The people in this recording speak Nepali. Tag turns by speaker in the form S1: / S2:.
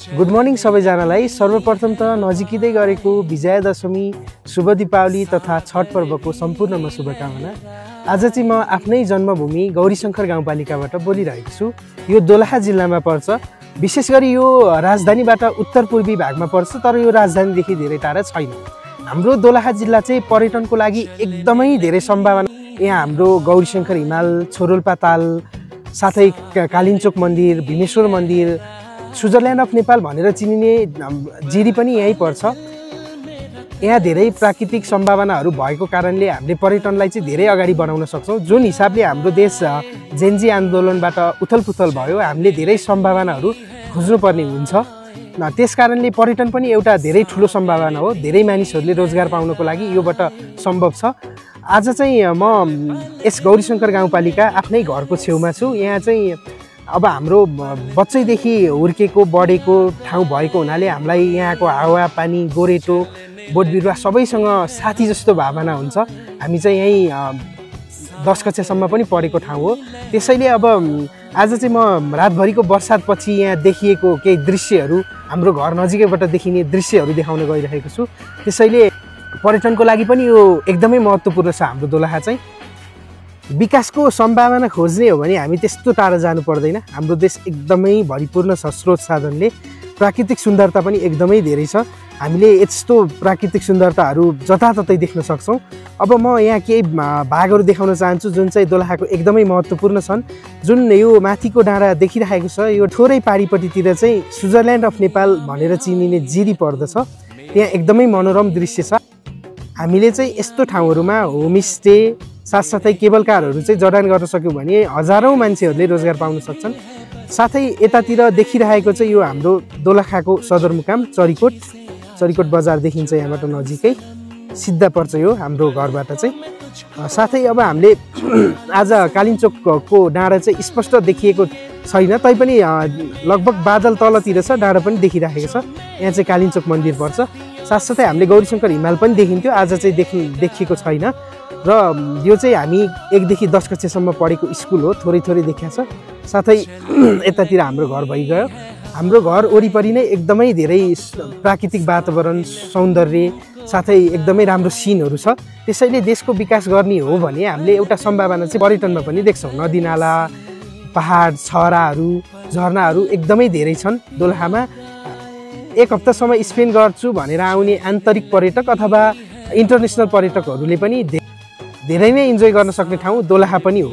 S1: गुड मर्निङ सबैजनालाई। सर्वप्रथम त नजिकै गरेको विजया दशमी, शुभ दीपावली तथा छठ पर्वको सम्पूर्णमा शुभकामना। आज चाहिँ म आफ्नै जन्मभूमि गौरीशङ्कर गाउँपालिकाबाट बोलिरहेको छु। यो दोलखा जिल्लामा पर्छ। विशेष गरी यो राजधानीबाट उत्तर पूर्वी भागमा पर्छ, तर यो राजधानीदेखि धेरै टाढा छैन। हाम्रो दोलखा जिल्ला चाहिँ पर्यटनको लागि एकदमै धेरै सम्भावना। यहाँ हाम्रो गौरीशङ्कर हिमाल, छोरोल्पा ताल, साथै कालिन्चोक मन्दिर, भीमेश्वर मन्दिर, स्विजरल्यान्ड अफ नेपाल भनेर चिनिने जिरी पनि यहीँ पर्छ। यहाँ धेरै प्राकृतिक सम्भावनाहरू भएको कारणले हामीले पर्यटनलाई चाहिँ धेरै अगाडि बढाउन सक्छौँ। जुन हिसाबले हाम्रो देश जेनजी आन्दोलनबाट उथलपुथल भयो, हामीले धेरै सम्भावनाहरू खोज्नुपर्ने हुन्छ। त्यस कारणले पर्यटन पनि एउटा धेरै ठुलो सम्भावना हो। धेरै मानिसहरूले रोजगार पाउनको लागि योबाट सम्भव छ। आज चाहिँ म यस गौरीशङ्कर गाउँपालिका आफ्नै घरको छेउमा छु। यहाँ चाहिँ अब हाम्रो बच्चैदेखि हुर्केको बढेको ठाउँ भएको हुनाले हामीलाई यहाँको हावा पानी, गोरेटो, बोट बिरुवा सबैसँग साथी जस्तो भावना हुन्छ। हामी चाहिँ यहीँ 10 कक्षासम्म पनि पढेको ठाउँ हो। त्यसैले अब आज चाहिँ म रातभरिको वर्षातपछि यहाँ देखिएको केही दृश्यहरू, हाम्रो घर नजिकैबाट देखिने दृश्यहरू देखाउन गइरहेको छु। त्यसैले पर्यटनको लागि पनि यो एकदमै महत्त्वपूर्ण छ। हाम्रो दोलखा चाहिँ विकासको सम्भावना खोज्ने हो भने हामी त्यस्तो टाढा जानु पर्दैन। हाम्रो देश एकदमै भरिपूर्ण छ स्रोत साधनले। प्राकृतिक सुन्दरता पनि एकदमै धेरै छ। हामीले यस्तो प्राकृतिक सुन्दरताहरू जताततै देख्न सक्छौँ। अब म यहाँ केही भागहरू देखाउन चाहन्छु जुन चाहिँ दोलखाको एकदमै महत्त्वपूर्ण छन्। जुन यो माथिको डाँडा देखिरहेको छ, यो थोरै पारिपट्टितिर चाहिँ स्विजरल्यान्ड अफ नेपाल भनेर चिनिने जिरी पर्दछ। त्यहाँ एकदमै मनोरम दृश्य छ। हामीले चाहिँ यस्तो ठाउँहरूमा होमस्टे साथसाथै केबल कारहरू चाहिँ जडान गर्न सक्यौँ भने हजारौँ मान्छेहरूले रोजगार पाउन सक्छन्। साथै यतातिर देखिरहेको चाहिँ यो हाम्रो दोलखाको सदरमुकाम चरिकोट बजार देखिन्छ यहाँबाट नजिकै, सिधा पर्छ यो हाम्रो घरबाट चाहिँ। साथै अब हामीले आज कालिन्चोकको डाँडा चाहिँ स्पष्ट देखिएको छैन, तैपनि लगभग बादल तलतिर छ, डाँडा पनि देखिरहेको छ। यहाँ चाहिँ कालिन्चोक मन्दिर पर्छ। साथसाथै हामीले गौरीशङ्कर हिमाल पनि देखिन्थ्यो, आज चाहिँ देखिएको छैन। र यो चाहिँ हामी 1 देखि 10 कक्षासम्म पढेको स्कुल हो, थोरै देखिएको छ। साथै यतातिर हाम्रो घर भइगयो। हाम्रो घर वरिपरि नै एकदमै धेरै प्राकृतिक वातावरण, सौन्दर्य, साथै एकदमै राम्रो सिनहरू छ। त्यसैले देशको विकास गर्ने हो भने हामीले एउटा सम्भावना चाहिँ पर्यटनमा पनि देख्छौँ। नदीनाला, पहाड, छहराहरू, झरनाहरू एकदमै धेरै छन् दोलखामा। 1 हप्तासम्म स्पेन्ड गर्छु भनेर आउने आन्तरिक पर्यटक अथवा इन्टरनेसनल पर्यटकहरूले पनि धेरै नै इन्जोय गर्न सक्ने ठाउँ दोलखा पनि हो।